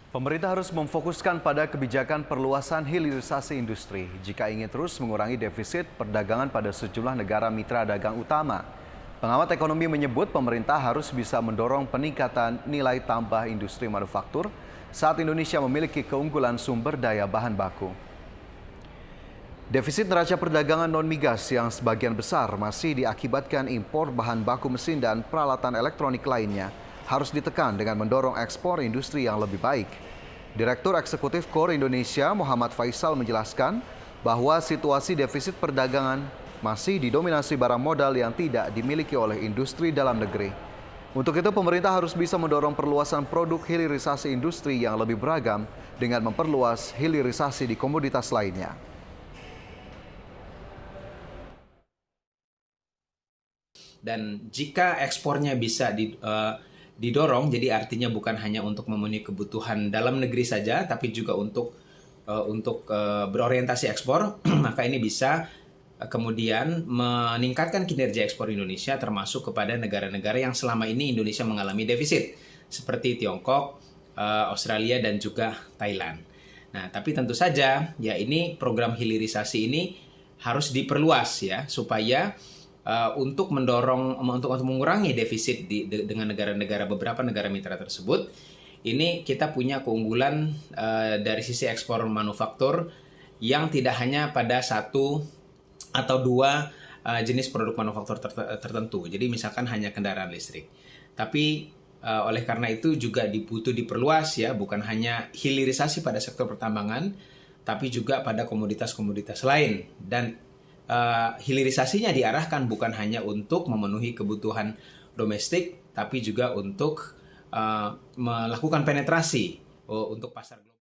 Pemerintah harus memfokuskan pada kebijakan perluasan hilirisasi industri jika ingin terus mengurangi defisit perdagangan pada sejumlah negara mitra dagang utama. Pengamat ekonomi menyebut pemerintah harus bisa mendorong peningkatan nilai tambah industri manufaktur saat Indonesia memiliki keunggulan sumber daya bahan baku. Defisit neraca perdagangan non-migas yang sebagian besar masih diakibatkan impor bahan baku mesin dan peralatan elektronik lainnya harus ditekan dengan mendorong ekspor industri yang lebih baik. Direktur Eksekutif KOR Indonesia Muhammad Faisal menjelaskan bahwa situasi defisit perdagangan masih didominasi barang modal yang tidak dimiliki oleh industri dalam negeri. Untuk itu pemerintah harus bisa mendorong perluasan produk hilirisasi industri yang lebih beragam dengan memperluas hilirisasi di komoditas lainnya. Dan jika ekspornya bisa didorong, jadi artinya bukan hanya untuk memenuhi kebutuhan dalam negeri saja, tapi juga untuk berorientasi ekspor, maka ini bisa kemudian meningkatkan kinerja ekspor Indonesia termasuk kepada negara-negara yang selama ini Indonesia mengalami defisit, seperti Tiongkok, Australia, dan juga Thailand. Nah, tapi tentu saja ya ini program hilirisasi ini harus diperluas ya supaya untuk mengurangi defisit dengan beberapa negara mitra tersebut. Ini kita punya keunggulan dari sisi ekspor manufaktur yang tidak hanya pada satu atau dua jenis produk manufaktur tertentu. Jadi misalkan hanya kendaraan listrik. Tapi oleh karena itu juga butuh diperluas ya, bukan hanya hilirisasi pada sektor pertambangan, tapi juga pada komoditas-komoditas lain. Dan hilirisasinya diarahkan bukan hanya untuk memenuhi kebutuhan domestik, tapi juga untuk melakukan penetrasi untuk pasar global.